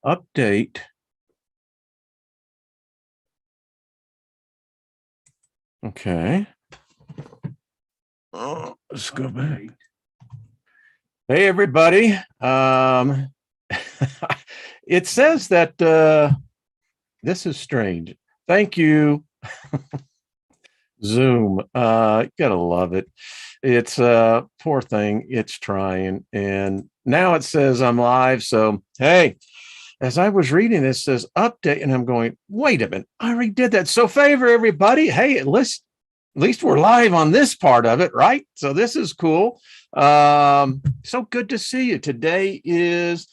Update. Okay. Oh, let's go back. Hey, everybody. It says that this is strange. Thank you, Zoom. Gotta love it. It's poor thing. It's trying. And now it says I'm live. So, hey, as I was reading this, says update, and I'm going, wait a minute, I already did that. So favor everybody. Hey, at least we're live on this part of it, right? So this is cool. So good to see you. Today is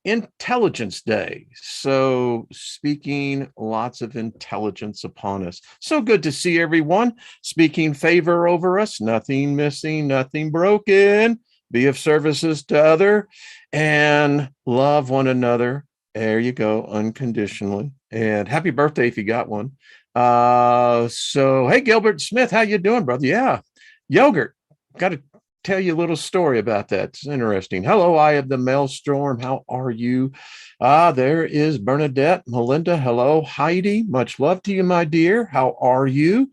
Intelligence Day. So speaking lots of intelligence upon us. So good to see everyone. Speaking favor over us, nothing missing, nothing broken. Be of services to other and love one another. There you go, unconditionally. And happy birthday if you got one. So hey, Gilbert Smith, how you doing, brother? Yeah, yogurt. Got to tell you a little story about that. It's interesting. Hello, Eye of the Maelstrom. How are you? There is Bernadette, Melinda. Hello, Heidi. Much love to you, my dear. How are you?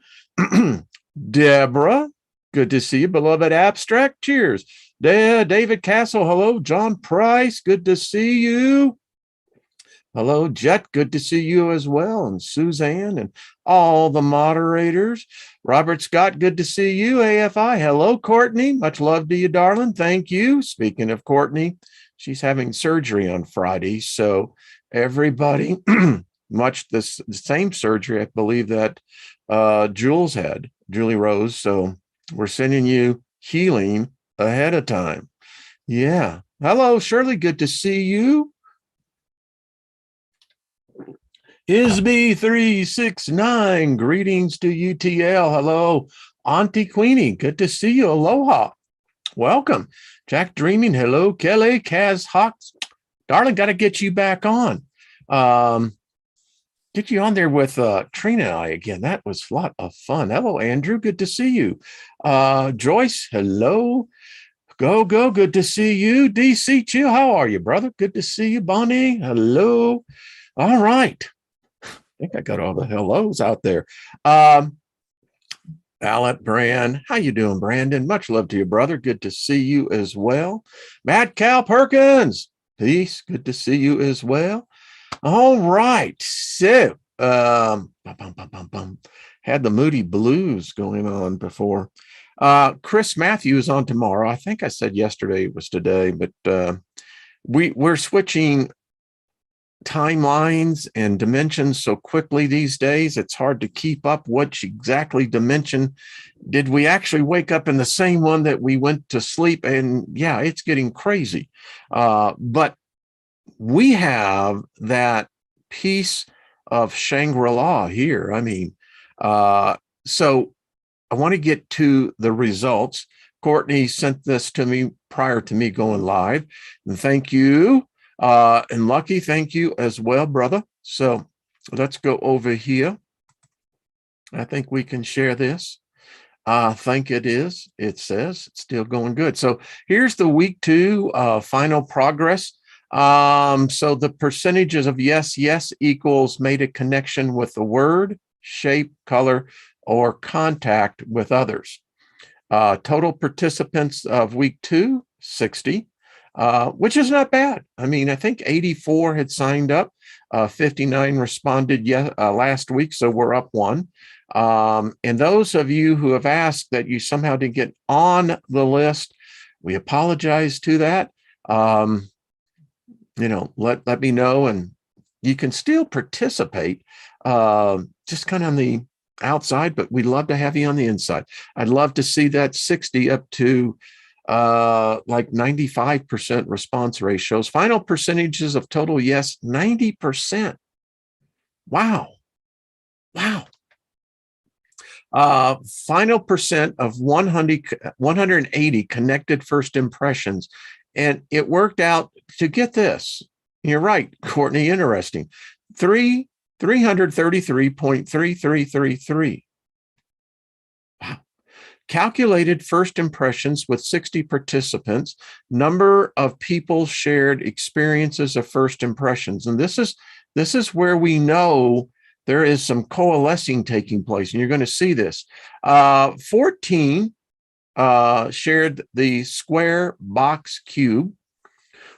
Deborah, good to see you, beloved Abstract. Cheers. David Castle. Hello, John Price. Good to see you. Hello, Jet. Good to see you as well. And Suzanne and all the moderators. Robert Scott, good to see you. AFI. Hello, Courtney. Much love to you, darling. Thank you. Speaking of Courtney, she's having surgery on Friday. So everybody, much the same surgery, I believe, that Julie Rose. So we're sending you healing ahead of time. Yeah. Hello, Shirley. Good to see you. Isby369, greetings to UTL. Hello, Auntie Queenie. Good to see you. Aloha. Welcome. Jack Dreaming. Hello, Kelly. Kaz Hawks. Darling, got to get you back on. Get you on there with Trina and I again. That was a lot of fun. Hello, Andrew. Good to see you. Joyce. Hello. Go. Good to see you. DC Chill. How are you, brother? Good to see you. Bonnie. Hello. All right. I think I got all the hellos out there. Alec Brand, how you doing, Brandon? Much love to you, brother. Good to see you as well. Matt Cal Perkins, peace. Good to see you as well. All right. So, had the Moody Blues going on before. Chris Matthews on tomorrow. I think I said yesterday it was today, but we're switching timelines and dimensions so quickly these days. It's hard to keep up which exactly dimension did we actually wake up in, the same one that we went to sleep. And yeah, it's getting crazy. But we have that piece of Shangri-La here. I mean, so I want to get to the results. Courtney sent this to me prior to me going live, and thank you. And Lucky, thank you as well, brother. So let's go over here. I think we can share this. I think it is. It says it's still going good. So here's the week 2 final progress. So the percentages of yes equals made a connection with the word, shape, color, or contact with others. Total participants of week 2, 60. Which is not bad. I mean, I think 84 had signed up, 59 responded last week, so we're up 1. And those of you who have asked that you somehow didn't get on the list, we apologize to that. Let me know, and you can still participate, just kind of on the outside, but we'd love to have you on the inside. I'd love to see that 60 up to like 95% response ratios. Final percentages of total yes, 90%. Wow. Final percent of 180 connected first impressions. And it worked out to get this. You're right, Courtney, interesting. 333.3333. Wow. calculated first impressions with 60 participants, number of people shared experiences of first impressions. And this is where we know there is some coalescing taking place, and you're going to see this. 14 shared the square, box, cube.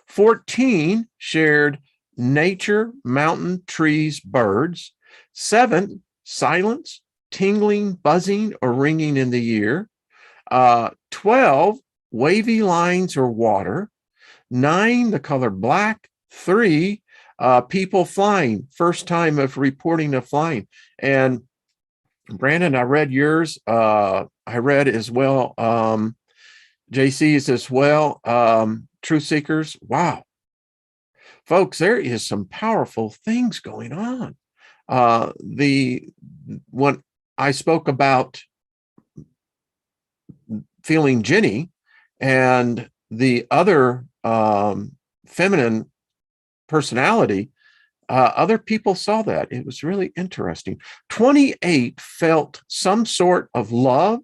14 shared nature, mountain, trees, birds. 7, silence, tingling, buzzing, or ringing in the ear. 12, wavy lines or water. 9, the color black. 3, people flying, first time of reporting of flying. And Brandon, I read yours. I read as well, JC's as well, Truth Seekers. Wow. Folks, there is some powerful things going on. When I spoke about feeling Jenny and the other feminine personality, other people saw that. It was really interesting. 28 felt some sort of love,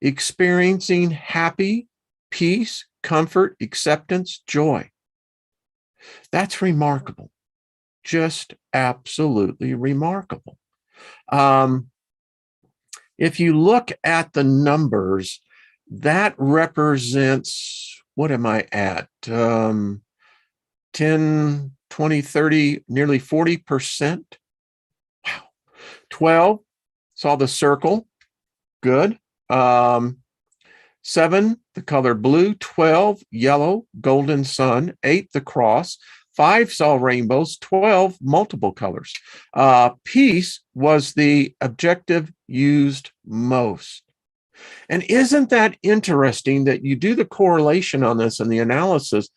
experiencing happy, peace, comfort, acceptance, joy. That's remarkable. Just absolutely remarkable. If you look at the numbers, that represents, what am I at? 10, 20, 30, nearly 40%. Wow. 12, saw the circle. Good. 7, the color blue. 12, yellow, golden sun. 8, the cross. 5 saw rainbows. 12, multiple colors. Peace was the objective used most. And isn't that interesting that you do the correlation on this and the analysis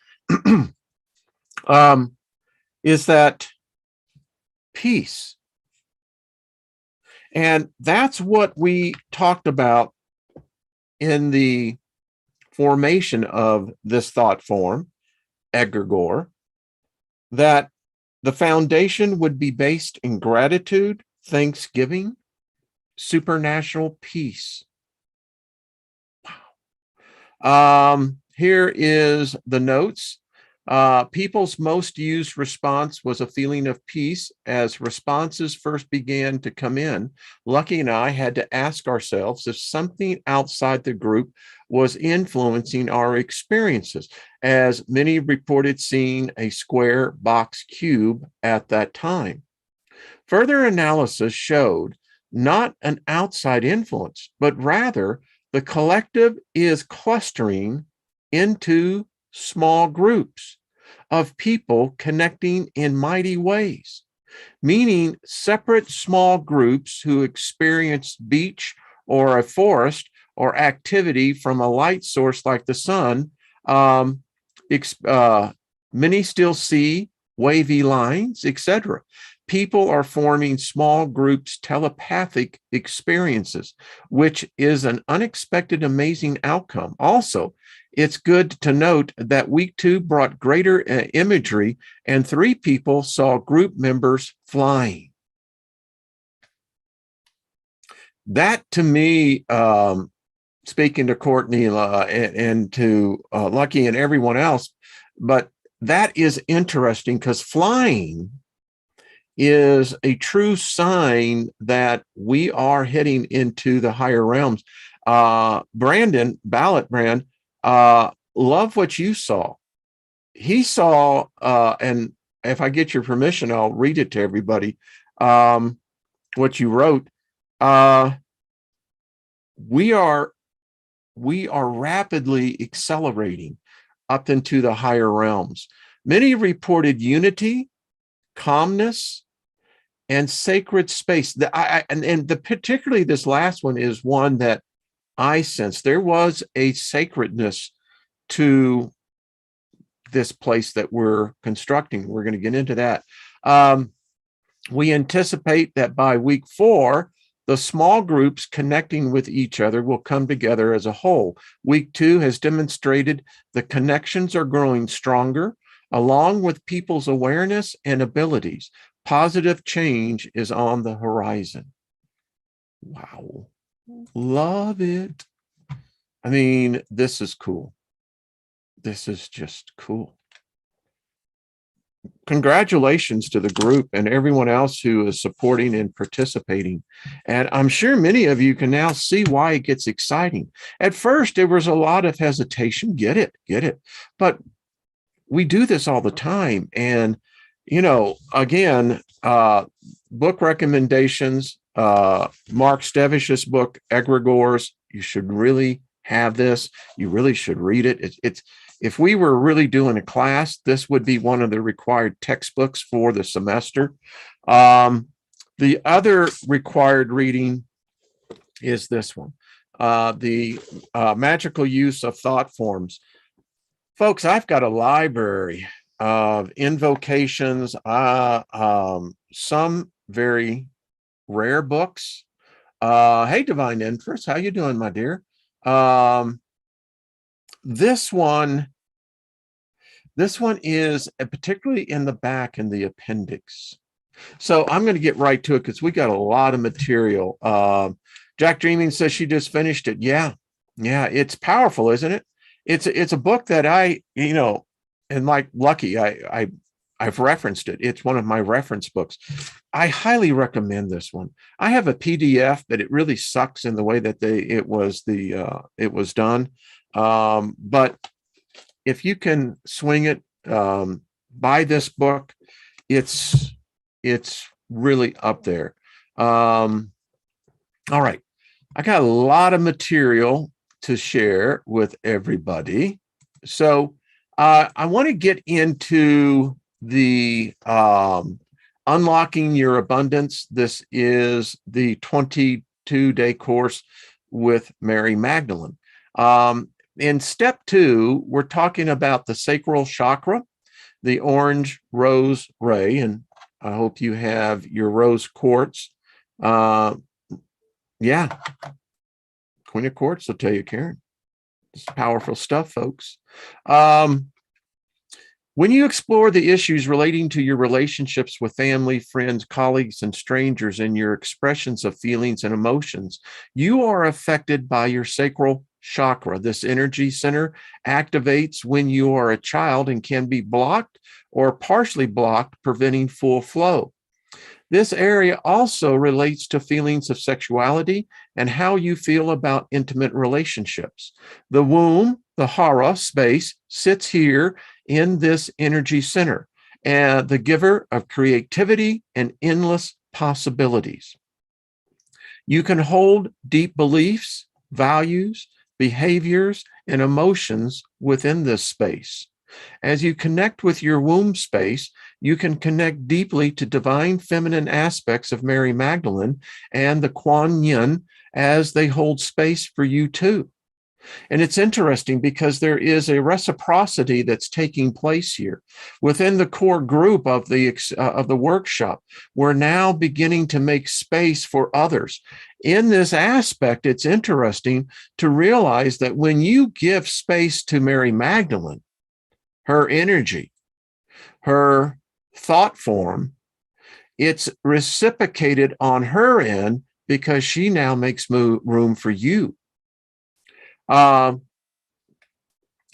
is that peace. And that's what we talked about in the formation of this thought form, Egregore, that the foundation would be based in gratitude, thanksgiving, supernatural peace. Wow. Here is the notes. People's most used response was a feeling of peace as responses first began to come in. Lucky and I had to ask ourselves if something outside the group was influencing our experiences, as many reported seeing a square, box, cube at that time. Further analysis showed not an outside influence, but rather the collective is clustering into small groups of people connecting in mighty ways, meaning separate small groups who experience beach or a forest or activity from a light source like the sun. Many still see wavy lines, etc. People are forming small groups, telepathic experiences, which is an unexpected, amazing outcome. Also, it's good to note that week 2 brought greater imagery, and 3 people saw group members flying. That, to me, speaking to Courtney and to Lucky and everyone else, but that is interesting because flying is a true sign that we are heading into the higher realms. Brandon, Ballot Brand, love what you saw. He saw, and if I get your permission, I'll read it to everybody, what you wrote. We are rapidly accelerating up into the higher realms. Many reported unity, calmness, and sacred space. Particularly this last one is one that I sense. There was a sacredness to this place that we're constructing. We're going to get into that. We anticipate that by week 4, the small groups connecting with each other will come together as a whole. Week 2 has demonstrated the connections are growing stronger, along with people's awareness and abilities. Positive change is on the horizon. Wow. Love it. I mean, this is cool. This is just cool. Congratulations to the group and everyone else who is supporting and participating. And I'm sure many of you can now see why it gets exciting. At first, there was a lot of hesitation. Get it. But we do this all the time. And, again, book recommendations, Mark Stevish's book, Egregores, you should really have this. You really should read it. It's if we were really doing a class, this would be one of the required textbooks for the semester. The other required reading is this one, the Magical Use of Thought Forms. Folks, I've got a library of invocations, some very rare books. Hey, Divine Interest, how you doing, my dear? This one is particularly in the back in the appendix. So I'm going to get right to it because we got a lot of material. Jack Dreaming says she just finished it. Yeah, it's powerful, isn't it? It's a book that I, and like Lucky, I've referenced it. It's one of my reference books. I highly recommend this one. I have a PDF, but it really sucks in the way that it was done. But if you can swing it, buy this book. It's really up there. All right. I got a lot of material to share with everybody. So I want to get into the Unlocking Your Abundance. This is the 22-day course with Mary Magdalene. In step 2, we're talking about the sacral chakra, the orange rose ray, and I hope you have your rose quartz. Queen of Quartz will tell you, Karen. It's powerful stuff, folks. When you explore the issues relating to your relationships with family, friends, colleagues, and strangers, and your expressions of feelings and emotions, you are affected by your sacral chakra. This energy center activates when you are a child and can be blocked or partially blocked, preventing full flow. This area also relates to feelings of sexuality and how you feel about intimate relationships. The womb, the hara space, sits here in this energy center, and the giver of creativity and endless possibilities. You can hold deep beliefs, values, behaviors, and emotions within this space. As you connect with your womb space, you can connect deeply to divine feminine aspects of Mary Magdalene and the Kuan Yin as they hold space for you too. And it's interesting because there is a reciprocity that's taking place here. Within the core group of the workshop, we're now beginning to make space for others. In this aspect, it's interesting to realize that when you give space to Mary Magdalene, her energy, her thought form, it's reciprocated on her end because she now makes room for you. Honor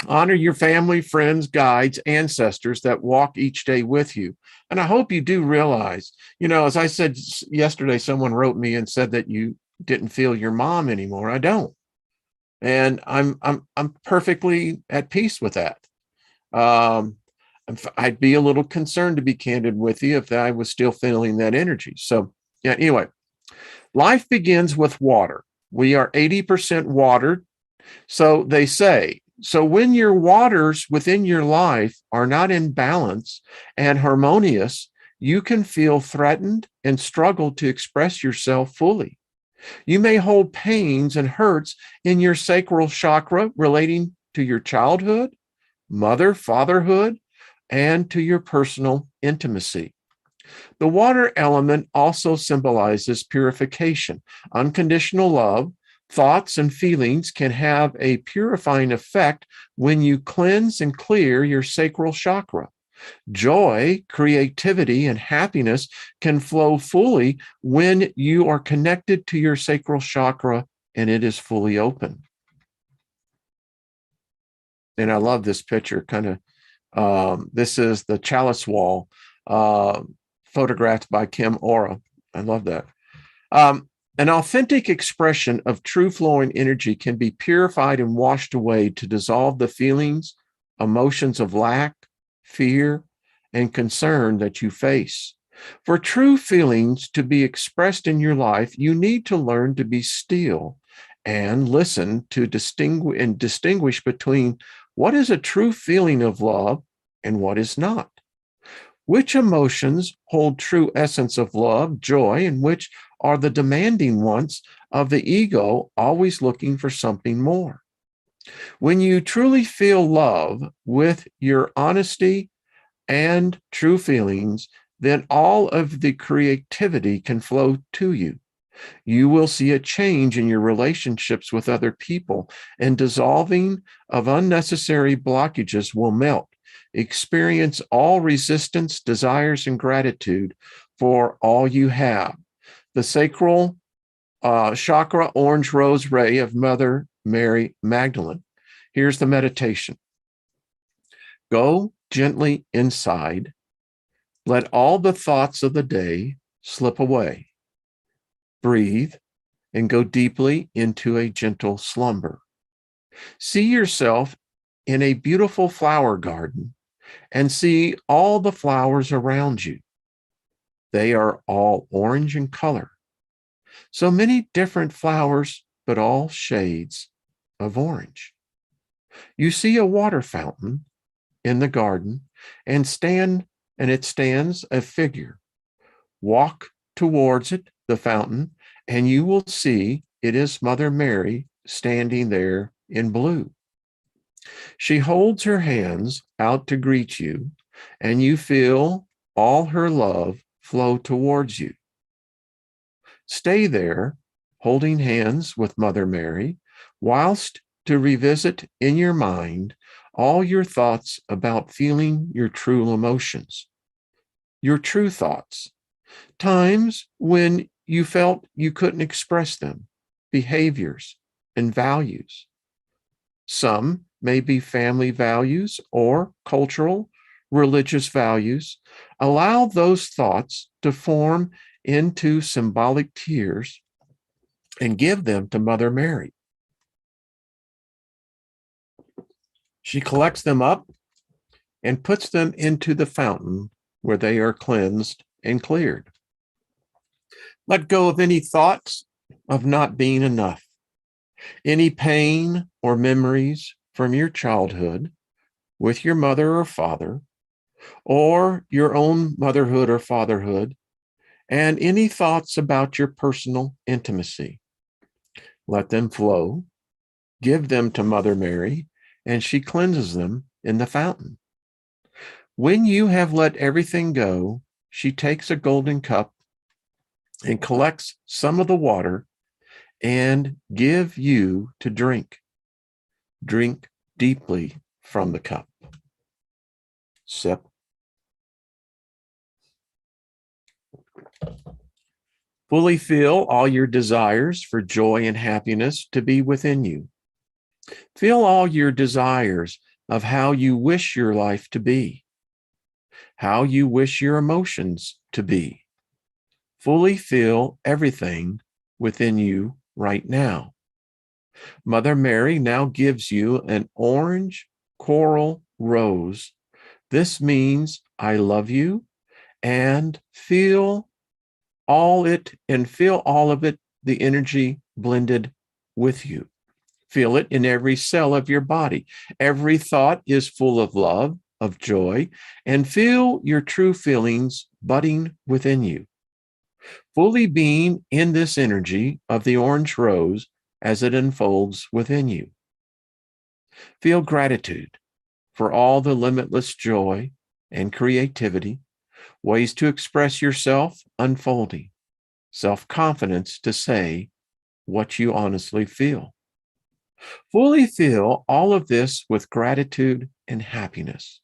your family, friends, guides, ancestors that walk each day with you. And I hope you do realize, as I said yesterday, someone wrote me and said that you didn't feel your mom anymore. I don't. And I'm perfectly at peace with that. I'd be a little concerned, to be candid with you, if I was still feeling that energy. So anyway, life begins with water. We are 80% water. So they say, so when your waters within your life are not in balance and harmonious, you can feel threatened and struggle to express yourself fully. You may hold pains and hurts in your sacral chakra relating to your childhood, fatherhood, and to your personal intimacy. The water element also symbolizes purification. Unconditional love, thoughts, and feelings can have a purifying effect when you cleanse and clear your sacral chakra. Joy, creativity, and happiness can flow fully when you are connected to your sacral chakra and it is fully open. And I love this picture. This is the chalice wall, uh, photographed by Kim Ora. I love that. An authentic expression of true flowing energy can be purified and washed away to dissolve the feelings, emotions of lack, fear, and concern that you face. For true feelings to be expressed in your life, you need to learn to be still and listen to distinguish between what is a true feeling of love and what is not. Which emotions hold true essence of love, joy, and which are the demanding ones of the ego, always looking for something more? When you truly feel love with your honesty and true feelings, then all of the creativity can flow to you. You will see a change in your relationships with other people, and dissolving of unnecessary blockages will melt. Experience all resistance, desires, and gratitude for all you have. The Sacral Chakra Orange Rose Ray of Mother Mary Magdalene. Here's the meditation. Go gently inside. Let all the thoughts of the day slip away. Breathe and go deeply into a gentle slumber. See yourself in a beautiful flower garden and see all the flowers around you. They are all orange in color. So many different flowers, but all shades of orange. You see a water fountain in the garden and it stands a figure. Walk towards it, the fountain, and you will see it is Mother Mary standing there in blue. She holds her hands out to greet you, and you feel all her love flow towards you. Stay there, holding hands with Mother Mary, whilst to revisit in your mind all your thoughts about feeling your true emotions, your true thoughts, times when you felt you couldn't express them, behaviors and values. Some may be family values or cultural, religious values. Allow those thoughts to form into symbolic tears and give them to Mother Mary. She collects them up and puts them into the fountain where they are cleansed and cleared. Let go of any thoughts of not being enough, any pain or memories from your childhood with your mother or father, or your own motherhood or fatherhood, and any thoughts about your personal intimacy. Let them flow, give them to Mother Mary, and she cleanses them in the fountain. When you have let everything go, she takes a golden cup and collects some of the water and give you to drink. Drink deeply from the cup. Sip. Fully feel all your desires for joy and happiness to be within you. Feel all your desires of how you wish your life to be, how you wish your emotions to be. Fully feel everything within you right now. Mother Mary now gives you an orange coral rose. This means I love you, and feel all of it, the energy blended with you. Feel it in every cell of your body. Every thought is full of love, of joy, and feel your true feelings budding within you. Fully being in this energy of the orange rose as it unfolds within you. Feel gratitude for all the limitless joy and creativity, ways to express yourself unfolding, self-confidence to say what you honestly feel. Fully feel all of this with gratitude and happiness.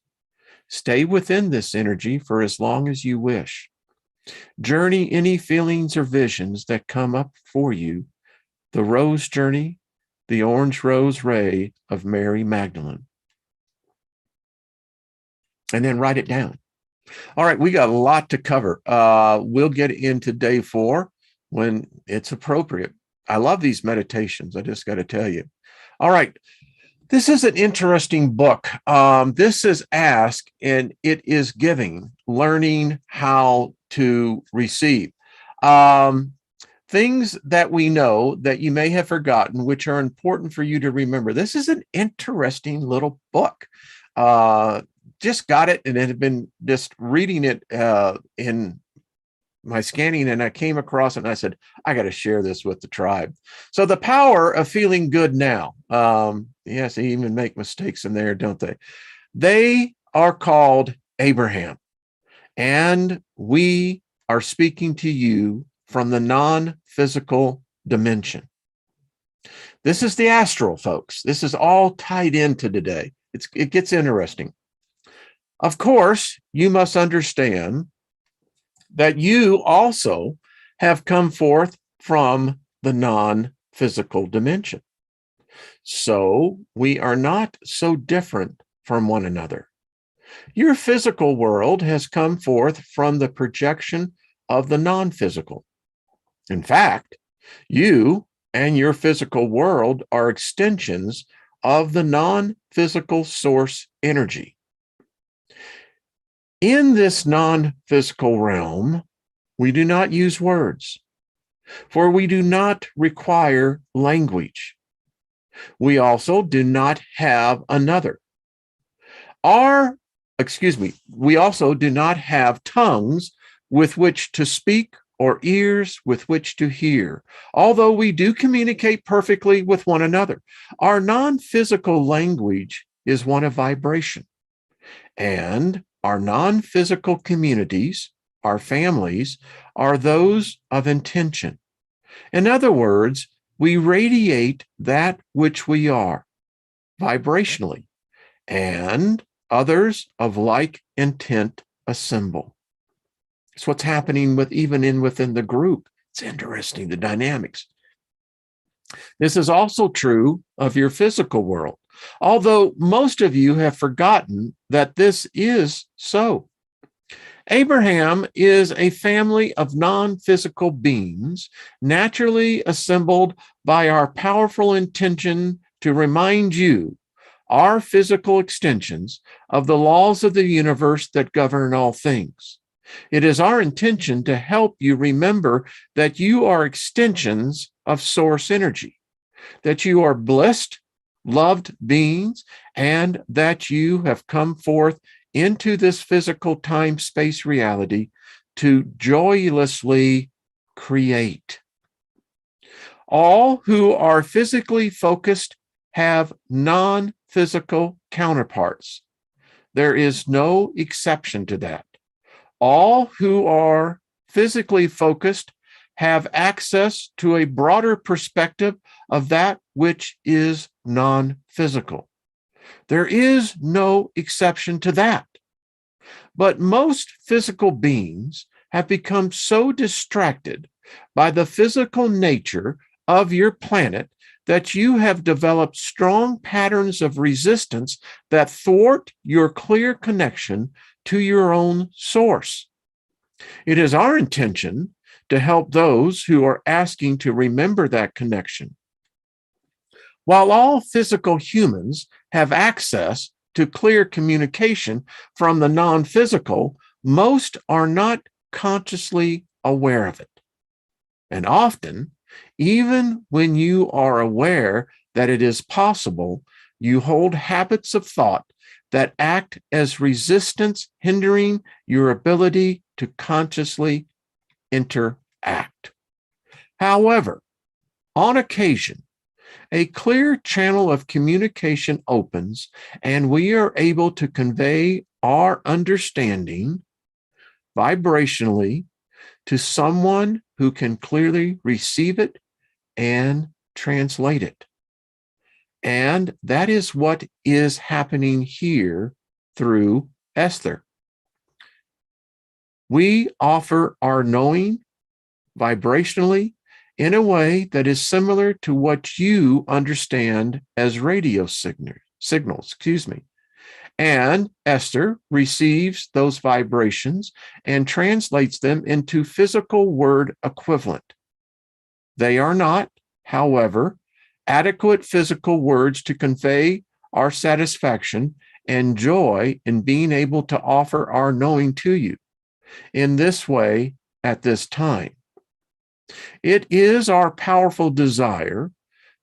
Stay within this energy for as long as you wish. Journey any feelings or visions that come up for you. The rose journey, the orange rose ray of Mary Magdalene. and then write it down. All right, we got a lot to cover. We'll get into day 4 when it's appropriate. I love these meditations. I just got to tell you. All right. This is an interesting book. This is Ask, and it is giving, learning how to receive. Things that we know that you may have forgotten, which are important for you to remember. This is an interesting little book. Just got it and had been just reading it in my scanning, and I came across it and I said, I got to share this with the tribe. So the power of feeling good now. Yes, they even make mistakes in there, don't they? They are called Abraham, and we are speaking to you from the non-physical dimension. This is the astral, folks. This is all tied into today. It gets interesting. Of course, you must understand that you also have come forth from the non-physical dimension. So we are not so different from one another. Your physical world has come forth from the projection of the non-physical. In fact, you and your physical world are extensions of the non-physical source energy. In this non-physical realm, we do not use words, for we do not require language. We also do not have another. We also do not have tongues with which to speak or ears with which to hear, although we do communicate perfectly with one another. Our non-physical language is one of vibration, and our non-physical communities, our families, are those of intention. In other words, we radiate that which we are vibrationally, and others of like intent assemble. It's what's happening within the group. It's interesting, the dynamics. This is also true of your physical world, although most of you have forgotten that this is so. Abraham is a family of non-physical beings naturally assembled by our powerful intention to remind you, our physical extensions, of the laws of the universe that govern all things. It is our intention to help you remember that you are extensions of source energy, that you are blessed, loved beings, and that you have come forth into this physical time-space reality to joyously create. All who are physically focused have non-physical counterparts. There is no exception to that. All who are physically focused have access to a broader perspective of that which is non-physical. There is no exception to that. But most physical beings have become so distracted by the physical nature of your planet that you have developed strong patterns of resistance that thwart your clear connection to your own source. It is our intention to help those who are asking to remember that connection. While all physical humans have access to clear communication from the non-physical, most are not consciously aware of it. And often, even when you are aware that it is possible, you hold habits of thought that act as resistance, hindering your ability to consciously interact. However, on occasion, a clear channel of communication opens, and we are able to convey our understanding vibrationally to someone who can clearly receive it and translate it. And that is what is happening here through Esther. We offer our knowing vibrationally in a way that is similar to what you understand as radio signals. And Esther receives those vibrations and translates them into physical word equivalent. They are not, however, adequate physical words to convey our satisfaction and joy in being able to offer our knowing to you in this way at this time. It is our powerful desire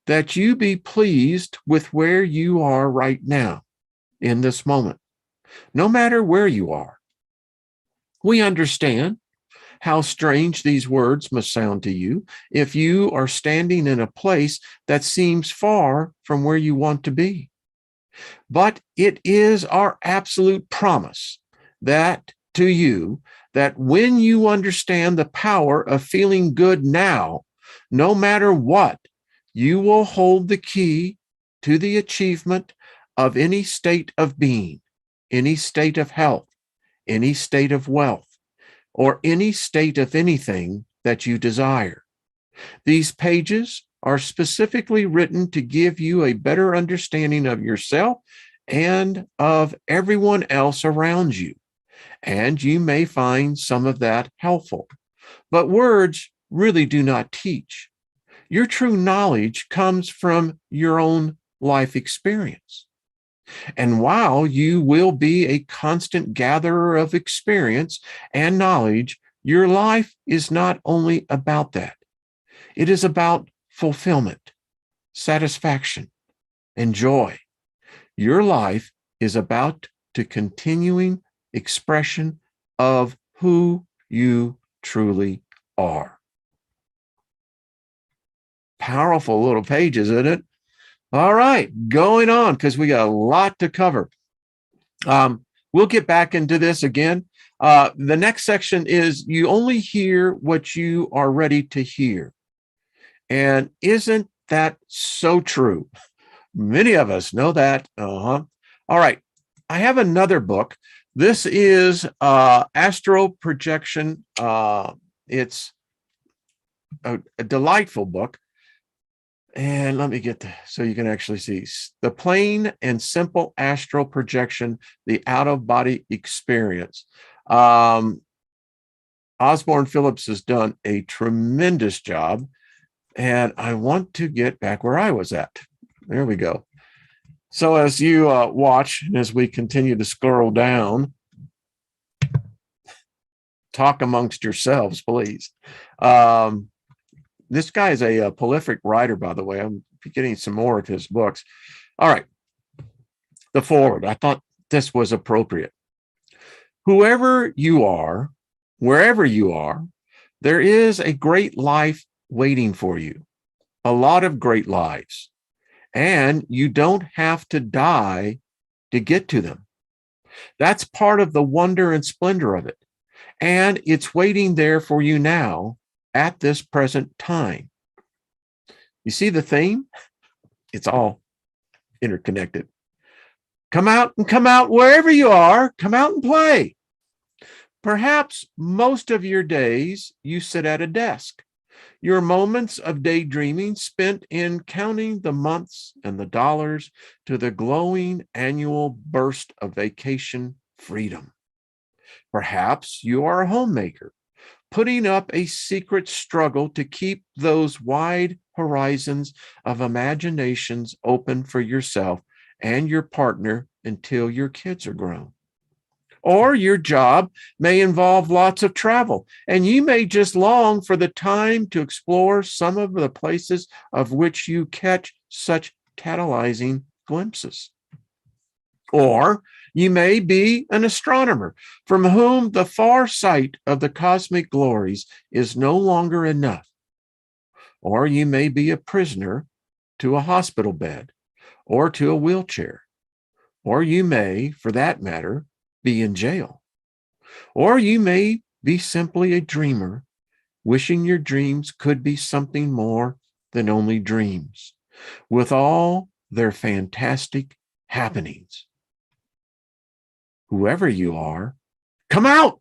that you be pleased with where you are right now in this moment, no matter where you are. We understand how strange these words must sound to you if you are standing in a place that seems far from where you want to be. But it is our absolute promise that to you, that when you understand the power of feeling good now, no matter what, you will hold the key to the achievement of any state of being, any state of health, any state of wealth, or any state of anything that you desire. These pages are specifically written to give you a better understanding of yourself and of everyone else around you. And you may find some of that helpful. But words really do not teach. Your true knowledge comes from your own life experience. And while you will be a constant gatherer of experience and knowledge, your life is not only about that. It is about fulfillment, satisfaction, and joy. Your life is about the continuing expression of who you truly are. Powerful little pages, isn't it? All right, going on, because we got a lot to cover. We'll get back into this again. The next section is you only hear what you are ready to hear. And isn't that so true? Many of us know that. All right, I have another book. This is Astral Projection. It's a delightful book. And let me get so you can actually see the plain and simple astral projection, the out-of-body experience. Osborne Phillips has done a tremendous job, and I want to get back where I was at. There we go. So as you watch, and as we continue to scroll down, talk amongst yourselves, please. This guy is a prolific writer, by the way. I'm getting some more of his books. All right. The forward. I thought this was appropriate. Whoever you are, wherever you are, there is a great life waiting for you. A lot of great lives. And you don't have to die to get to them. That's part of the wonder and splendor of it. And it's waiting there for you now at this present time. You see the theme? It's all interconnected. Come out wherever you are. Come out and play. Perhaps most of your days you sit at a desk. Your moments of daydreaming spent in counting the months and the dollars to the glowing annual burst of vacation freedom. Perhaps you are a homemaker, putting up a secret struggle to keep those wide horizons of imaginations open for yourself and your partner until your kids are grown. Or your job may involve lots of travel, and you may just long for the time to explore some of the places of which you catch such tantalizing glimpses. Or you may be an astronomer from whom the far sight of the cosmic glories is no longer enough. Or you may be a prisoner to a hospital bed or to a wheelchair. Or you may, for that matter, be in jail. Or you may be simply a dreamer, wishing your dreams could be something more than only dreams, with all their fantastic happenings. Whoever you are, come out.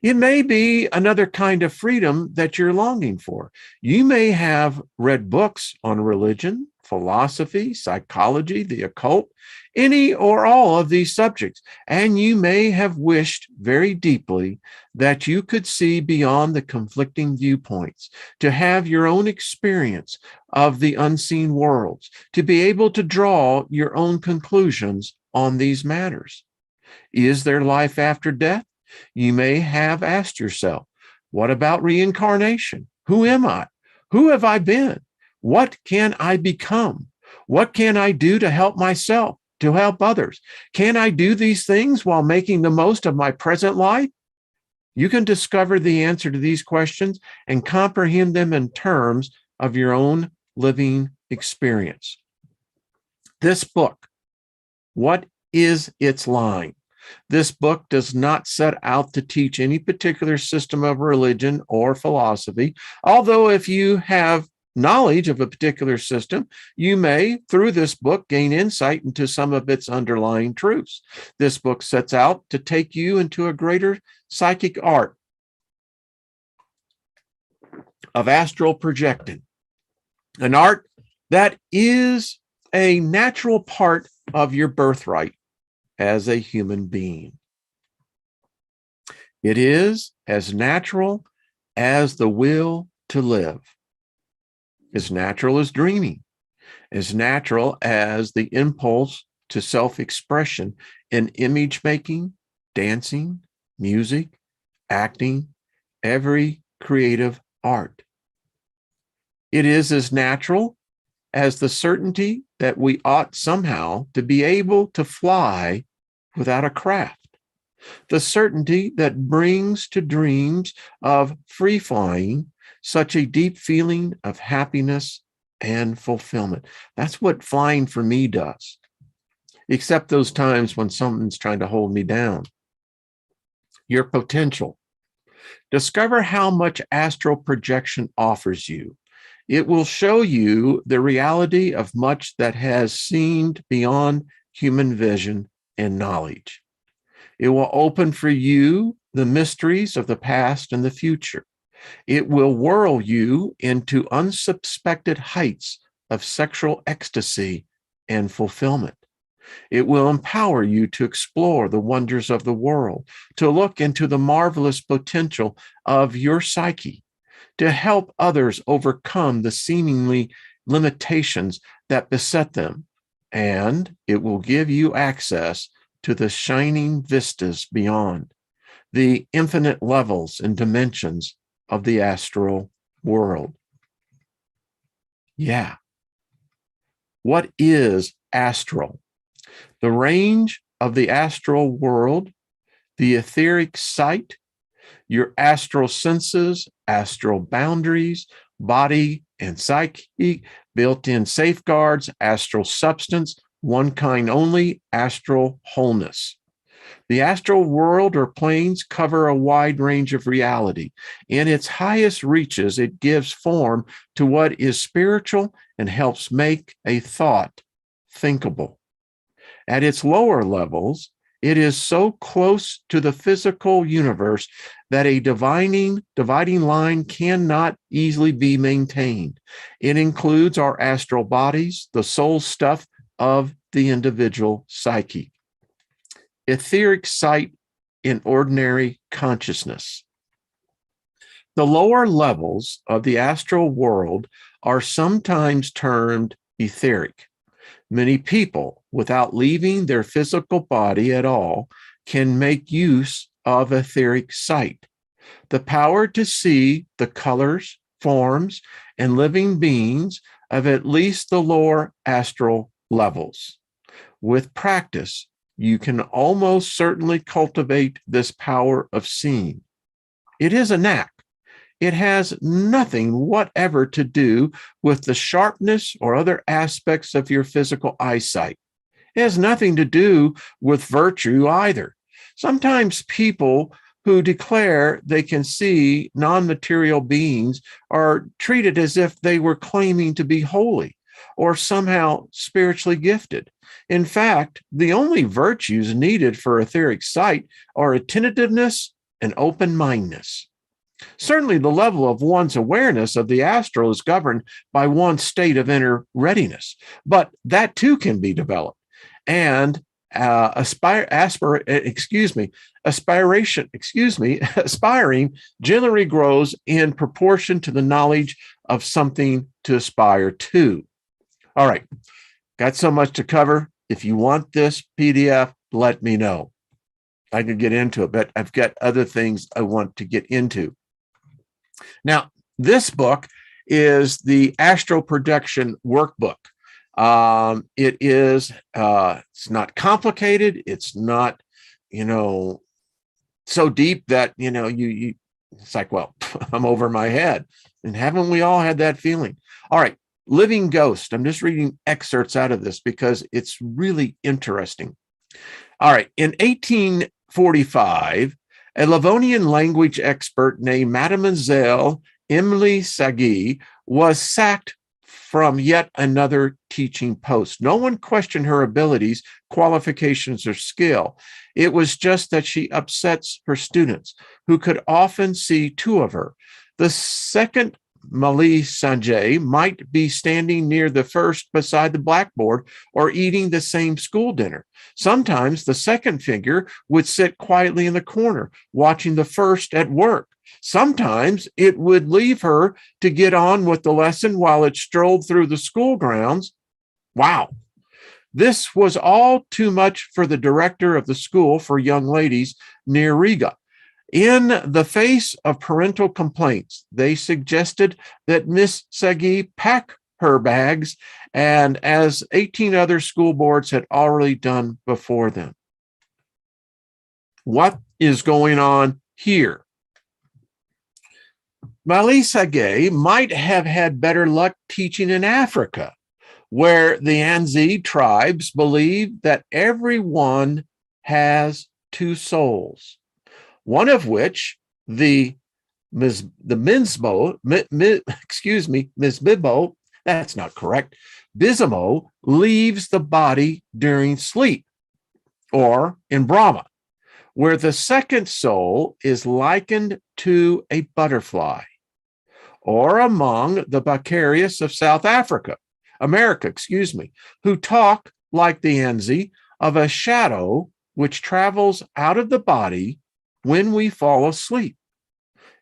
It may be another kind of freedom that you're longing for. You may have read books on religion, philosophy, psychology, the occult, any or all of these subjects. And you may have wished very deeply that you could see beyond the conflicting viewpoints, to have your own experience of the unseen worlds, to be able to draw your own conclusions on these matters. Is there life after death? You may have asked yourself, what about reincarnation? Who am I? Who have I been? What can I become? What can I do to help myself, to help others? Can I do these things while making the most of my present life? You can discover the answer to these questions and comprehend them in terms of your own living experience. This book, what is its line? This book does not set out to teach any particular system of religion or philosophy, although if you have knowledge of a particular system, you may, through this book, gain insight into some of its underlying truths. This book sets out to take you into a greater psychic art of astral projecting, an art that is a natural part of your birthright as a human being. It is as natural as the will to live, as natural as dreaming, as natural as the impulse to self-expression in image making, dancing, music, acting, every creative art. It is as natural as the certainty that we ought somehow to be able to fly without a craft, the certainty that brings to dreams of free flying such a deep feeling of happiness and fulfillment. That's what flying for me does, except those times when something's trying to hold me down. Your potential. Discover how much astral projection offers you. It will show you the reality of much that has seemed beyond human vision and knowledge. It will open for you the mysteries of the past and the future. It will whirl you into unsuspected heights of sexual ecstasy and fulfillment. It will empower you to explore the wonders of the world, to look into the marvelous potential of your psyche, to help others overcome the seemingly limitations that beset them. And it will give you access to the shining vistas beyond, the infinite levels and dimensions of the astral world. Yeah. What is astral? The range of the astral world, the etheric sight, your astral senses, astral boundaries, body and psyche, built-in safeguards, astral substance, one kind only, astral wholeness. The astral world or planes cover a wide range of reality. In its highest reaches, it gives form to what is spiritual and helps make a thought thinkable. At its lower levels, it is so close to the physical universe that a dividing line cannot easily be maintained. It includes our astral bodies, the soul stuff of the individual psyche. Etheric sight in ordinary consciousness. The lower levels of the astral world are sometimes termed etheric. Many people, without leaving their physical body at all, can make use of etheric sight, the power to see the colors, forms, and living beings of at least the lower astral levels. With practice, you can almost certainly cultivate this power of seeing. It is a knack. It has nothing whatever to do with the sharpness or other aspects of your physical eyesight. It has nothing to do with virtue either. Sometimes people who declare they can see non-material beings are treated as if they were claiming to be holy or somehow spiritually gifted. In fact, the only virtues needed for etheric sight are attentiveness and open-mindedness. Certainly, the level of one's awareness of the astral is governed by one's state of inner readiness, but that too can be developed. And aspiring generally grows in proportion to the knowledge of something to aspire to. All right, got so much to cover. If you want this PDF, let me know. I can get into it, but I've got other things I want to get into. Now, this book is the Astral Projection Workbook. It is, it's not complicated. It's not, so deep that, it's like, well, I'm over my head. And haven't we all had that feeling? All right. Living Ghost. I'm just reading excerpts out of this because it's really interesting. All right. In 1845, a Livonian language expert named Mademoiselle Emily Sagi was sacked from yet another teaching post. No one questioned her abilities, qualifications, or skill. It was just that she upsets her students, who could often see two of her. The second, Mali Sanjay, might be standing near the first beside the blackboard or eating the same school dinner. Sometimes the second figure would sit quietly in the corner, watching the first at work. Sometimes it would leave her to get on with the lesson while it strolled through the school grounds. Wow. This was all too much for the director of the school for young ladies near Riga. In the face of parental complaints, they suggested that Miss Sagi pack her bags, and as 18 other school boards had already done before them. What is going on here? Mali Sagi might have had better luck teaching in Africa, where the Anzi tribes believe that everyone has two souls, one of which, the Mizmo, that's not correct, Bizimo, leaves the body during sleep, or in Brahma, where the second soul is likened to a butterfly, or among the Bacarius of South America, who talk like the Anzi of a shadow which travels out of the body when we fall asleep.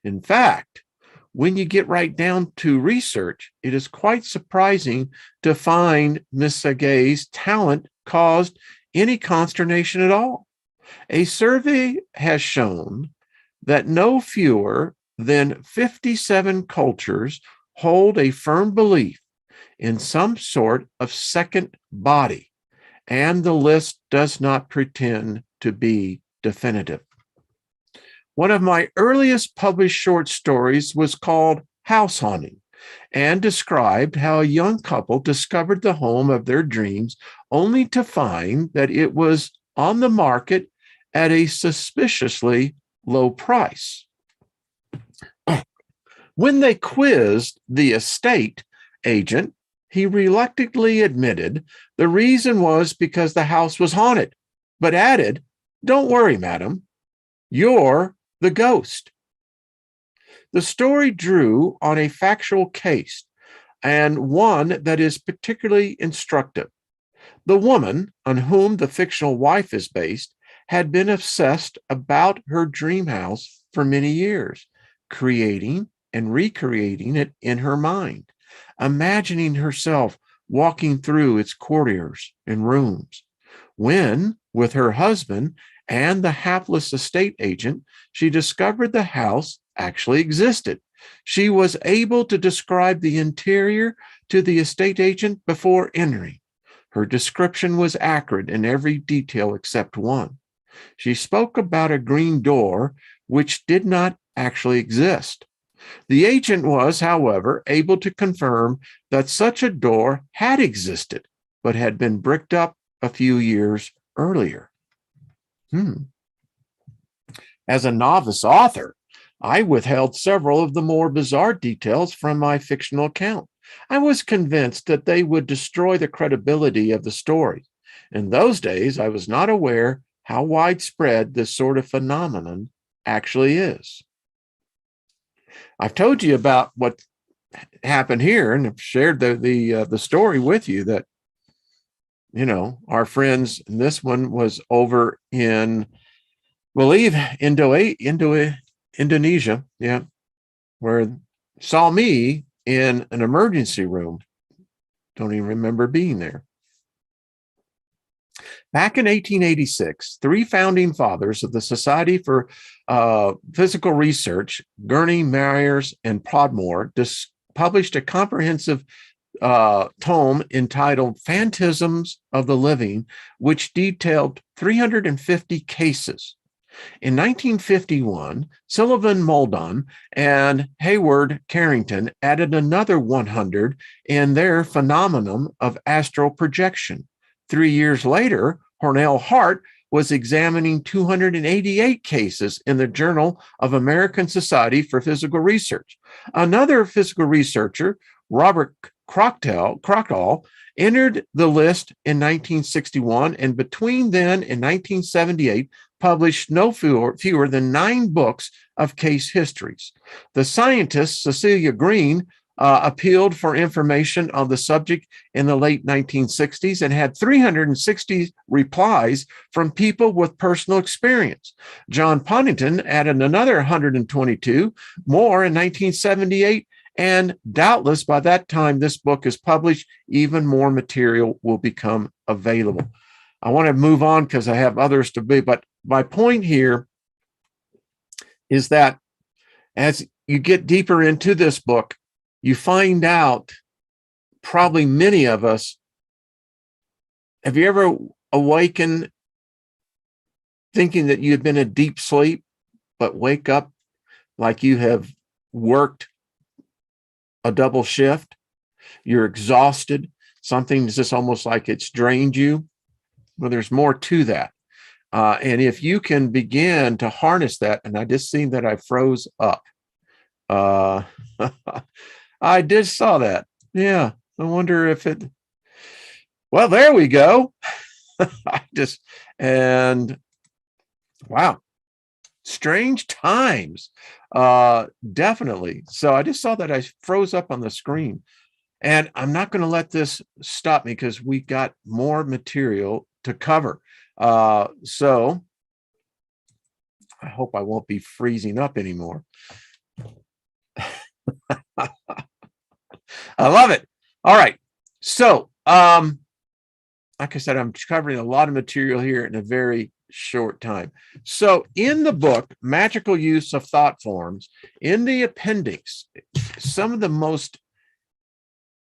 In fact, when you get right down to research, it is quite surprising to find Miss Sagi's talent caused any consternation at all. A survey has shown that no fewer than 57 cultures hold a firm belief in some sort of second body, and the list does not pretend to be definitive. One of my earliest published short stories was called House Haunting, and described how a young couple discovered the home of their dreams only to find that it was on the market at a suspiciously low price. When they quizzed the estate agent, he reluctantly admitted the reason was because the house was haunted, but added, "Don't worry, madam, you're the ghost." The story drew on a factual case, and one that is particularly instructive. The woman, on whom the fictional wife is based, had been obsessed about her dream house for many years, creating and recreating it in her mind, imagining herself walking through its corridors and rooms. When, with her husband and the hapless estate agent, she discovered the house actually existed, she was able to describe the interior to the estate agent before entering. Her description was accurate in every detail except one. She spoke about a green door which did not actually exist. The agent was, however, able to confirm that such a door had existed, but had been bricked up a few years earlier. As a novice author, I withheld several of the more bizarre details from my fictional account. I was convinced that they would destroy the credibility of the story. In those days, I was not aware how widespread this sort of phenomenon actually is. I've told you about what happened here and I've shared the story with you that, our friends, and this one was over in, believe, Indonesia, yeah, where saw me in an emergency room. Don't even remember being there. Back in 1886, three founding fathers of the Society for Physical Research, Gurney, Myers, and Podmore, published a comprehensive tome entitled Phantasms of the Living, which detailed 350 cases. In 1951, Sullivan Moldon and Hayward Carrington added another 100 in their phenomenon of astral projection. 3 years later, Hornell Hart was examining 288 cases in the Journal of American Society for Physical Research. Another physical researcher, Robert Crockall, entered the list in 1961, and between then and 1978, published no fewer than 9 books of case histories. The scientist Cecilia Green appealed for information on the subject in the late 1960s and had 360 replies from people with personal experience. John Ponnington added another 122 more in 1978, and doubtless by that time this book is published, even more material will become available. I want to move on because I have others to be, but my point here is that as you get deeper into this book, you find out, probably many of us, have you ever awakened thinking that you had been in deep sleep, but wake up like you have worked a double shift? You're exhausted. Something's just almost like it's drained you. Well, there's more to that. And if you can begin to harness that, and I just seen that I froze up. I just saw that. Yeah. I wonder if it, well, there we go. Wow. Strange times. Definitely. So I just saw that I froze up on the screen. And I'm not going to let this stop me because we got more material to cover. So I hope I won't be freezing up anymore. I love it. All right. So, like I said, I'm covering a lot of material here in a very short time. So in the book, Magical Use of Thought Forms, in the appendix, some of the most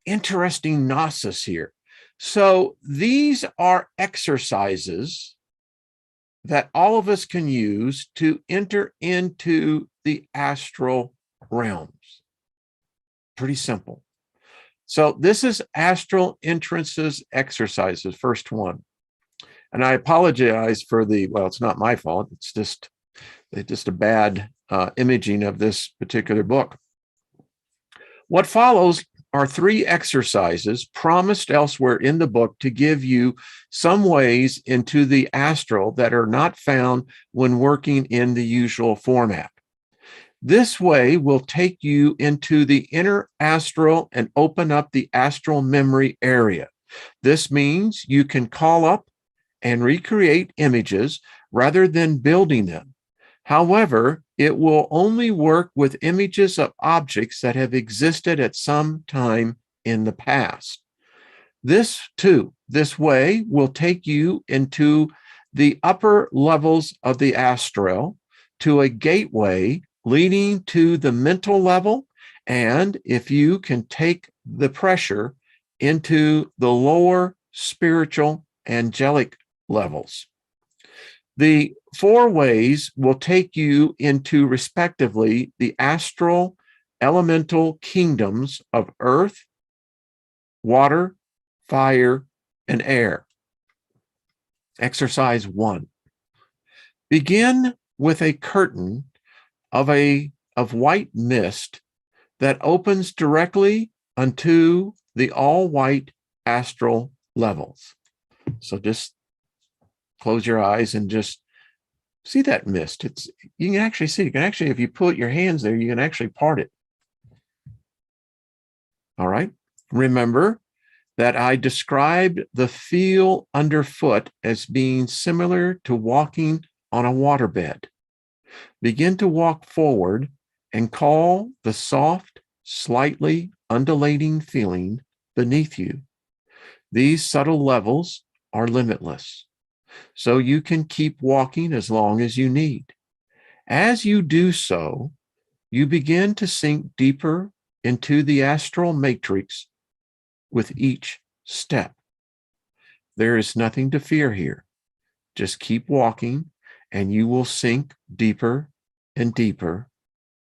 interesting gnosis here. So these are exercises that all of us can use to enter into the astral realms. Pretty simple. So this is astral entrances exercises, first one. And I apologize for it's not my fault. It's just a bad imaging of this particular book. What follows are 3 exercises promised elsewhere in the book to give you some ways into the astral that are not found when working in the usual format. This way will take you into the inner astral and open up the astral memory area. This means you can call up and recreate images rather than building them. However, it will only work with images of objects that have existed at some time in the past. This way will take you into the upper levels of the astral, to a gateway leading to the mental level, and if you can take the pressure into the lower spiritual angelic levels. The 4 ways will take you into, respectively, the astral elemental kingdoms of earth, water, fire, and air. Exercise 1. Begin with a curtain of white mist that opens directly unto the all-white astral levels. So just close your eyes and just See that mist? You can actually see. You can actually, if you put your hands there, you can actually part it. All right. Remember that I described the feel underfoot as being similar to walking on a waterbed. Begin to walk forward and call the soft, slightly undulating feeling beneath you. These subtle levels are limitless, so you can keep walking as long as you need. As you do so, you begin to sink deeper into the astral matrix with each step. There is nothing to fear here. Just keep walking and you will sink deeper and deeper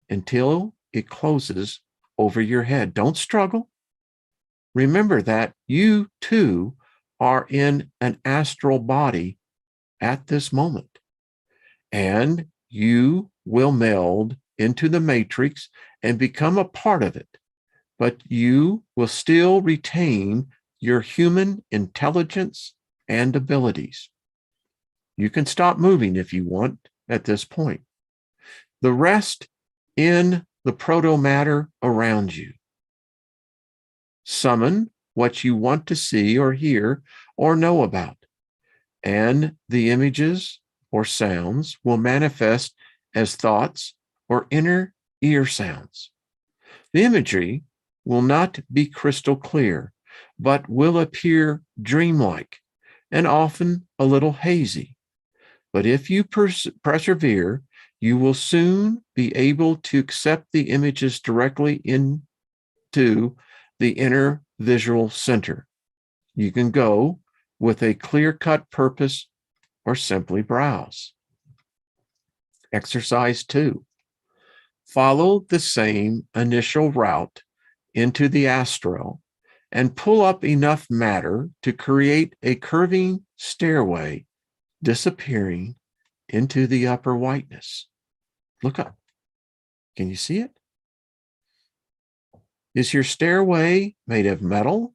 until it closes over your head. Don't struggle. Remember that you too are in an astral body at this moment, and you will meld into the matrix and become a part of it, but you will still retain your human intelligence and abilities. You can stop moving if you want at this point. The rest in the proto-matter around you. Summon what you want to see or hear or know about, and the images or sounds will manifest as thoughts or inner ear sounds. The imagery will not be crystal clear, but will appear dreamlike and often a little hazy. But if you persevere, you will soon be able to accept the images directly into the inner visual center. You can go with a clear-cut purpose or simply browse. Exercise 2. Follow the same initial route into the astral and pull up enough matter to create a curving stairway disappearing into the upper whiteness. Look up. Can you see it? Is your stairway made of metal?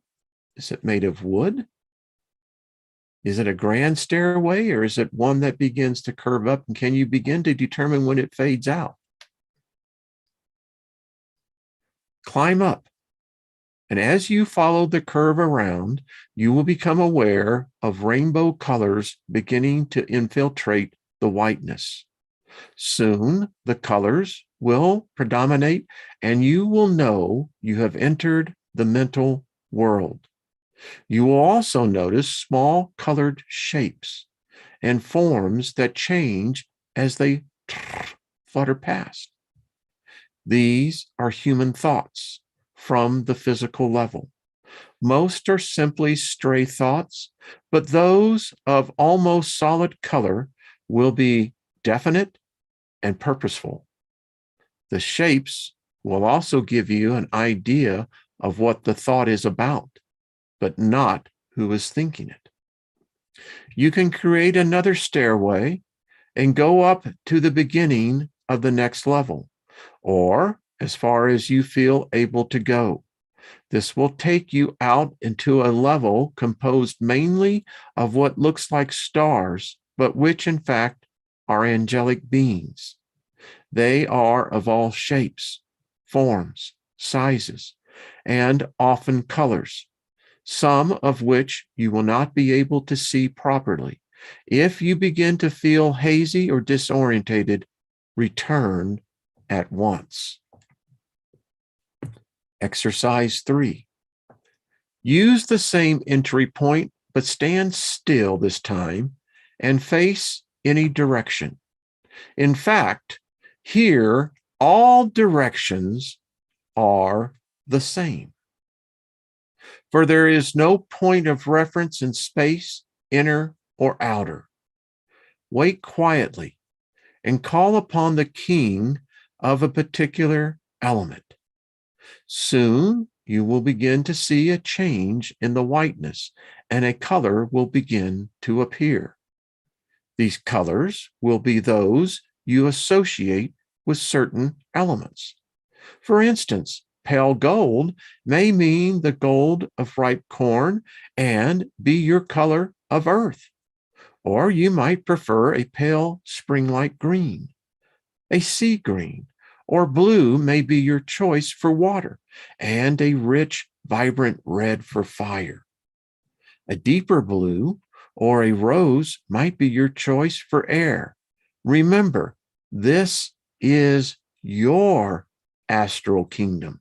Is it made of wood? Is it a grand stairway, or is it one that begins to curve up? And can you begin to determine when it fades out? Climb up. And as you follow the curve around, you will become aware of rainbow colors beginning to infiltrate the whiteness. Soon, the colors will predominate, and you will know you have entered the mental world. You will also notice small colored shapes and forms that change as they flutter past. These are human thoughts from the physical level. Most are simply stray thoughts, but those of almost solid color will be definite and purposeful. The shapes will also give you an idea of what the thought is about, but not who is thinking it. You can create another stairway and go up to the beginning of the next level, or as far as you feel able to go. This will take you out into a level composed mainly of what looks like stars, but which in fact are angelic beings. They are of all shapes, forms, sizes, and often colors, some of which you will not be able to see properly. If you begin to feel hazy or disorientated, return at once. Exercise 3. Use the same entry point, but stand still this time and face any direction. In fact, here, all directions are the same. For there is no point of reference in space, inner or outer. Wait quietly and call upon the king of a particular element. Soon you will begin to see a change in the whiteness, and a color will begin to appear. These colors will be those you associate with certain elements. For instance, pale gold may mean the gold of ripe corn and be your color of earth, or you might prefer a pale spring-like green. A sea green or blue may be your choice for water, and a rich, vibrant red for fire. A deeper blue or a rose might be your choice for air. Remember, this is your astral kingdom.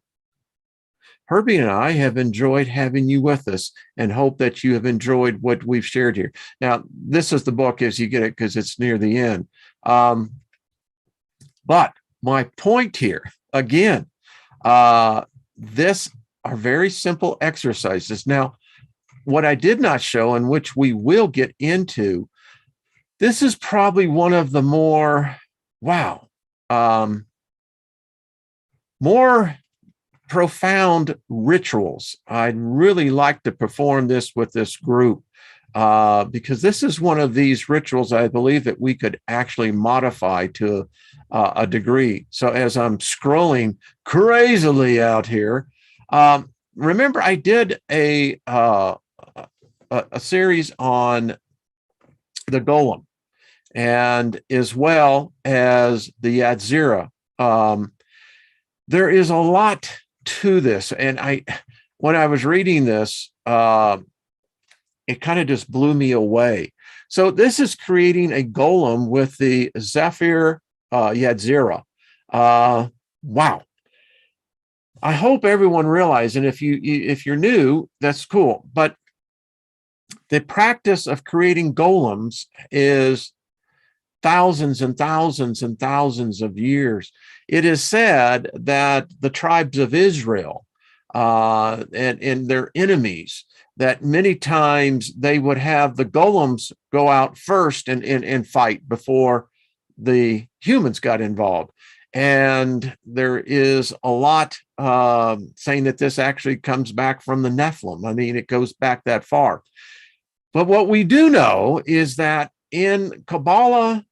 Herbie and I have enjoyed having you with us and hope that you have enjoyed what we've shared here. Now, this is the book as you get it because it's near the end. But my point here, again, this are very simple exercises. Now, what I did not show, and which we will get into, this is probably one of the more, more profound rituals. I'd really like to perform this with this group because this is one of these rituals I believe that we could actually modify to a degree. So as I'm scrolling crazily out here, remember I did a series on the golem and as well as the Yadzira. There is a lot to this. And when I was reading this, it kind of just blew me away. So this is creating a golem with the Zephyr Yadzira. Wow. I hope everyone realizes, and if you're new, that's cool. But the practice of creating golems is thousands and thousands and thousands of years. It is said that the tribes of Israel and their enemies, that many times they would have the golems go out first and fight before the humans got involved. And there is a lot saying that this actually comes back from the Nephilim. I mean, it goes back that far. But what we do know is that in Kabbalah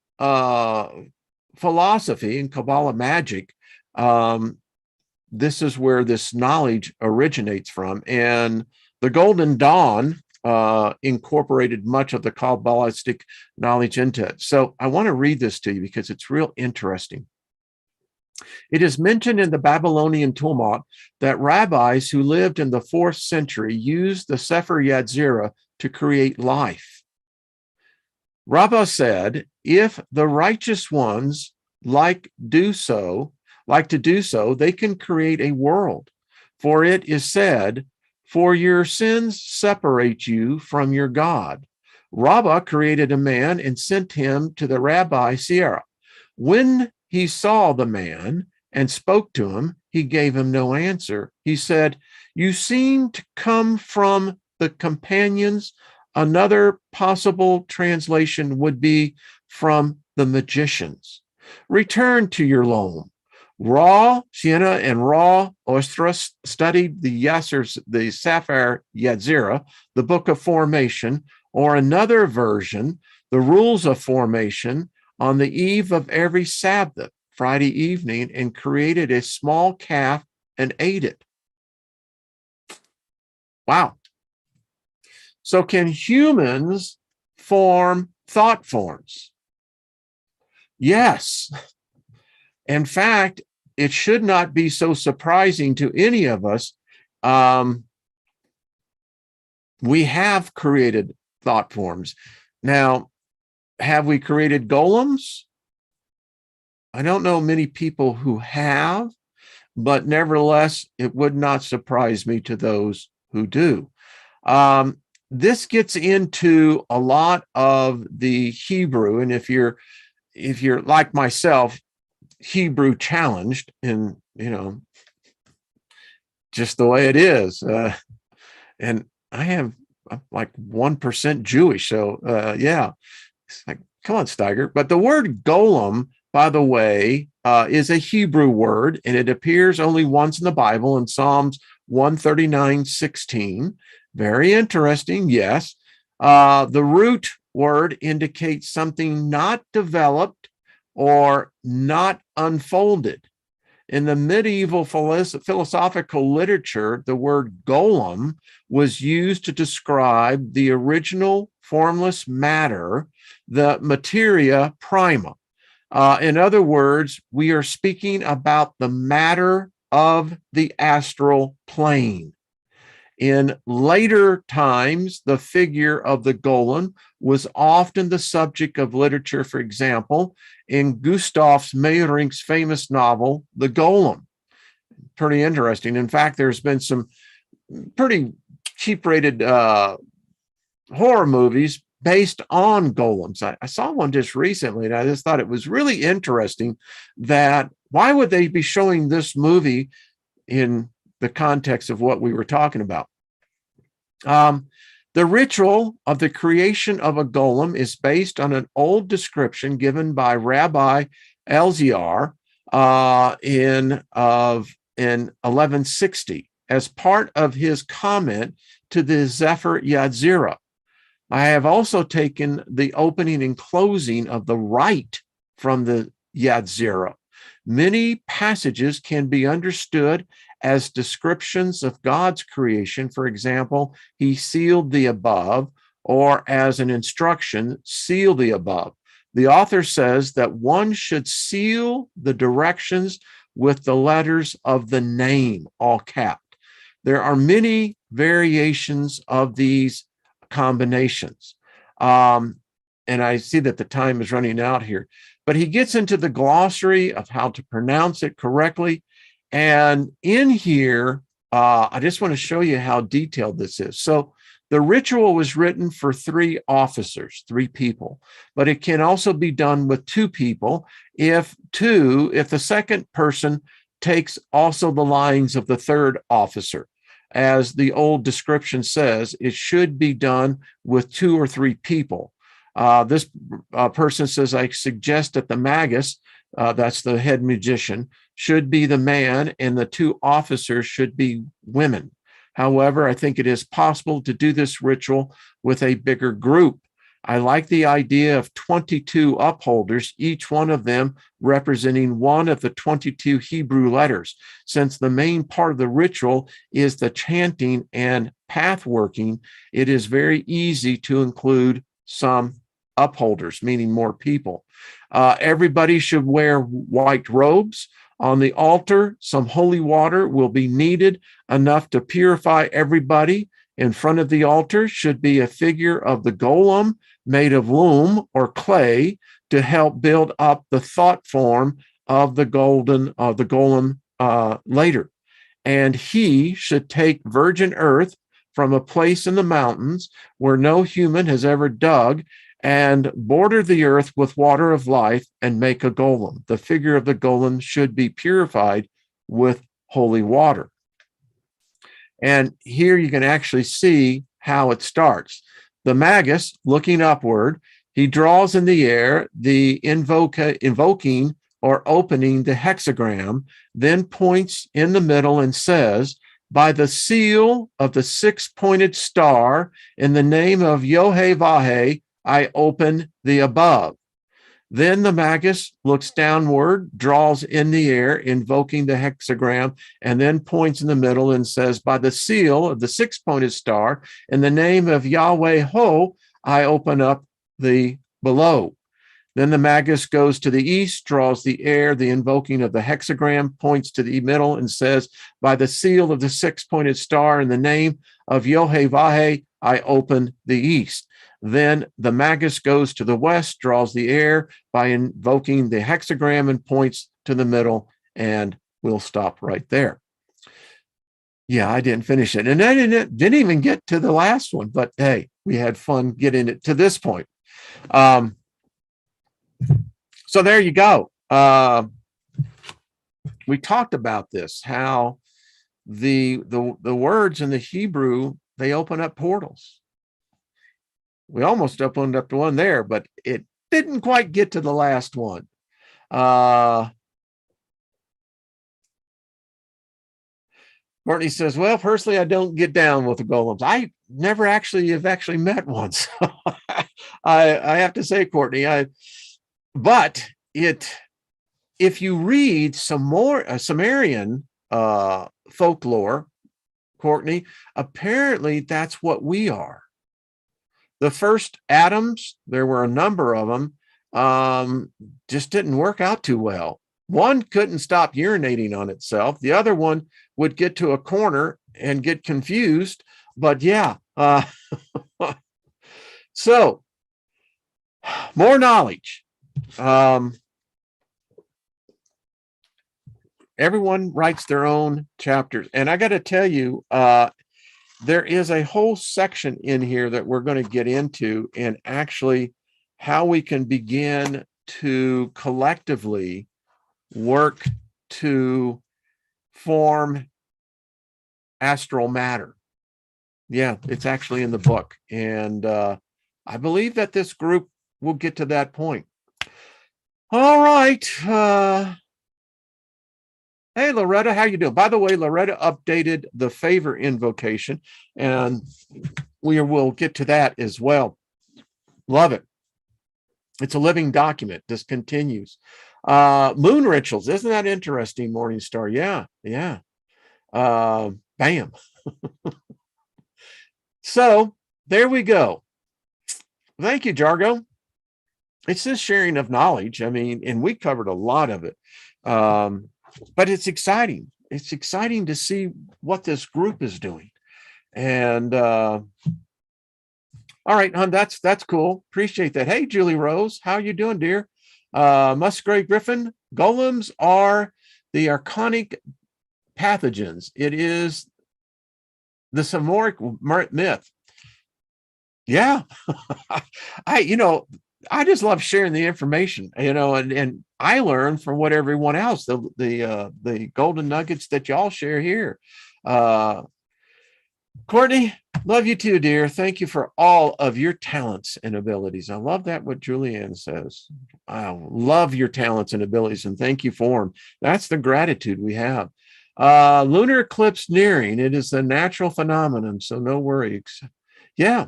philosophy, in Kabbalah magic, this is where this knowledge originates from. And the Golden Dawn incorporated much of the Kabbalistic knowledge into it. So I want to read this to you because it's real interesting. It is mentioned in the Babylonian Talmud that rabbis who lived in the 4th century used the Sefer Yadzira to create life. Rabbah said, if the righteous ones like to do so, they can create a world. For it is said, for your sins separate you from your God. Rabbah created a man and sent him to the Rabbi Sierra. When he saw the man and spoke to him, he gave him no answer. He said, you seem to come from the companions. Another possible translation would be from the magicians. Return to your loam. Ra, Sienna, and Ra Ostra studied the Sapphire Yadzira, the Book of Formation, or another version, the Rules of Formation, on the eve of every Sabbath, Friday evening, and created a small calf and ate it. Wow. So can humans form thought forms? Yes. In fact, it should not be so surprising to any of us. We have created thought forms. Now, have we created golems? I don't know many people who have, but nevertheless, it would not surprise me to those who do. This gets into a lot of the Hebrew, and if you're like myself, Hebrew challenged, and just the way it is, and I'm like 1% Jewish, so yeah, it's like, come on, Steiger. But the word golem, by the way, is a Hebrew word, and it appears only once in the Bible in Psalms 139:16. Very interesting, yes. The root word indicates something not developed or not unfolded. In the medieval philosophical literature, the word golem was used to describe the original formless matter, the materia prima. In other words, we are speaking about the matter of the astral plane. In later times, the figure of the golem was often the subject of literature. For example, in Gustav Meyrink's famous novel, The Golem. Pretty interesting. In fact, there's been some pretty cheap-rated horror movies based on golems. I saw one just recently, and I just thought it was really interesting that why would they be showing this movie in the context of what we were talking about? The ritual of the creation of a golem is based on an old description given by Rabbi Elziar in 1160 as part of his comment to the Sefer Yetzirah. I have also taken the opening and closing of the rite from the Yetzirah. Many passages can be understood as descriptions of God's creation. For example, he sealed the above, or as an instruction, seal the above. The author says that one should seal the directions with the letters of the name, all capped. There are many variations of these combinations. And I see that the time is running out here, but he gets into the glossary of how to pronounce it correctly. And in here, I just want to show you how detailed this is. So the ritual was written for 3 officers, 3 people, but it can also be done with 2 people if the second person takes also the lines of the 3rd officer. As the old description says, it should be done with 2 or 3 people. This person says, I suggest that the magus, that's the head magician, should be the man, and the 2 officers should be women. However, I think it is possible to do this ritual with a bigger group. I like the idea of 22 upholders, each one of them representing one of the 22 Hebrew letters. Since the main part of the ritual is the chanting and path working, it is very easy to include some upholders, meaning more people. Everybody should wear white robes. On the altar, some holy water will be needed, enough to purify everybody. In front of the altar should be a figure of the golem made of loam or clay to help build up the thought form of the golem later. And he should take virgin earth from a place in the mountains where no human has ever dug, and border the earth with water of life and make a golem. The figure of the golem should be purified with holy water. And here you can actually see how it starts. The magus, looking upward, he draws in the air the invoking or opening the hexagram, then points in the middle and says, by the seal of the 6-pointed star, in the name of Yod-Heh-Vah-Heh, I open the above. Then the magus looks downward, draws in the air, invoking the hexagram, and then points in the middle and says, by the seal of the 6-pointed star, in the name of Yahweh Ho, I open up the below. Then the magus goes to the east, draws the air, the invoking of the hexagram, points to the middle and says, by the seal of the 6-pointed star, in the name of Yod-Heh-Vah-Heh, I open the east. Then the magus goes to the west, draws the air by invoking the hexagram and points to the middle, and we'll stop right there. Yeah, I didn't finish it. And I didn't even get to the last one, but hey, we had fun getting it to this point. So there you go. We talked about this, how the words in the Hebrew, they open up portals. We almost opened up to one there, but it didn't quite get to the last one. Courtney says, well, personally, I don't get down with the golems. I never have met one. So I have to say, Courtney, if you read some more Sumerian folklore, Courtney, apparently that's what we are. The first atoms, there were a number of them, just didn't work out too well. One couldn't stop urinating on itself. The other one would get to a corner and get confused. But yeah, so more knowledge. Everyone writes their own chapters. And I got to tell you, there is a whole section in here that we're going to get into, and actually how we can begin to collectively work to form astral matter. Yeah, it's actually in the book. And I believe that this group will get to that point. All right. Hey, Loretta, how you doing? By the way, Loretta updated the favor invocation, and we will get to that as well. Love it. It's a living document. This continues. Moon rituals. Isn't that interesting, Morningstar? Yeah. Bam. So there we go. Thank you, Jargo. It's this sharing of knowledge. I mean, and we covered a lot of it. But it's exciting. It's exciting to see what this group is doing. And all right, hon, that's cool. Appreciate that. Hey, Julie Rose, how you doing, dear? Musgrave Griffin, golems are the archonic pathogens. It is the Samoric myth. Yeah. I just love sharing the information, and I learn from what everyone else, the golden nuggets that y'all share here. Courtney, love you too, dear. Thank you for all of your talents and abilities. I love that what Julianne says. I love your talents and abilities, and thank you for them. That's the gratitude we have. Lunar eclipse nearing. It is a natural phenomenon, so no worries. Yeah.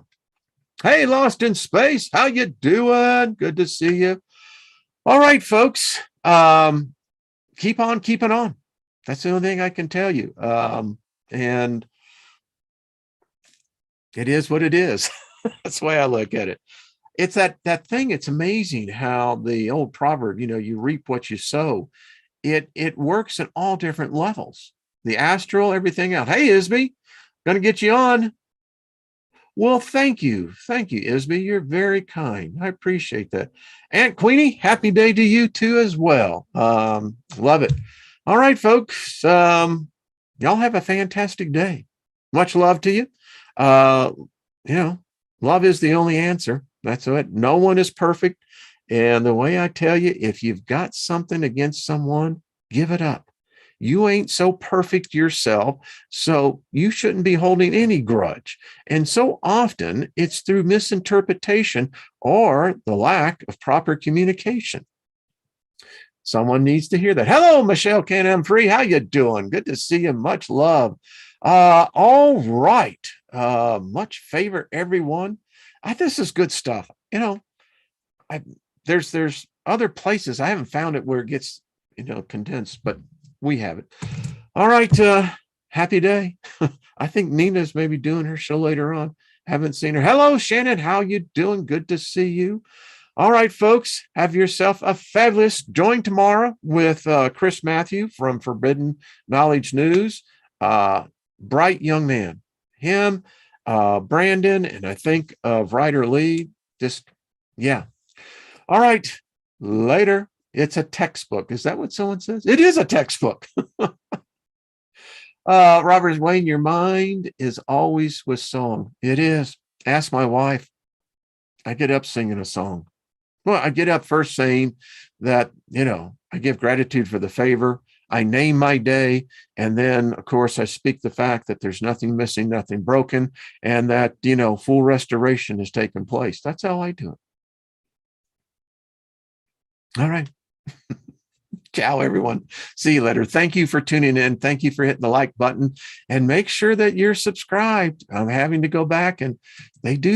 Hey, Lost in Space, how you doing? Good to see you. All right, folks, keep on keeping on. That's the only thing I can tell you. And it is what it is. That's the way I look at it. It's that thing. It's amazing how the old proverb, you reap what you sow. It works at all different levels. The astral, everything else. Hey, Isby, gonna get you on. Well, thank you, Isby. You're very kind. I appreciate that. Aunt Queenie, happy day to you too as well. Love it. All right, folks. Y'all have a fantastic day. Much love to you. Love is the only answer. That's it. No one is perfect. And the way I tell you, if you've got something against someone, give it up. You ain't so perfect yourself, so you shouldn't be holding any grudge. And so often it's through misinterpretation or the lack of proper communication. Someone needs to hear that. Hello, Michelle Can-Am Free. How you doing? Good to see you. Much love. All right. Much favor, everyone. This is good stuff. There's other places. I haven't found it where it gets, condensed, but we have it. All right. Happy day. I think Nina's maybe doing her show later on. Haven't seen her. Hello, Shannon. How you doing? Good to see you. All right, folks. Have yourself a fabulous join tomorrow with Chris Matthew from Forbidden Knowledge News. Bright young man. Him, Brandon, and I think Ryder Lee. Yeah. All right. Later. It's a textbook. Is that what someone says? It is a textbook. Robert Wayne, your mind is always with song. It is. Ask my wife. I get up singing a song. Well, I get up first saying that, I give gratitude for the favor. I name my day. And then, of course, I speak the fact that there's nothing missing, nothing broken, and that, full restoration has taken place. That's how I do it. All right. Ciao, everyone. See you later. Thank you for tuning in. Thank you for hitting the like button, and make sure that you're subscribed. I'm having to go back, and they do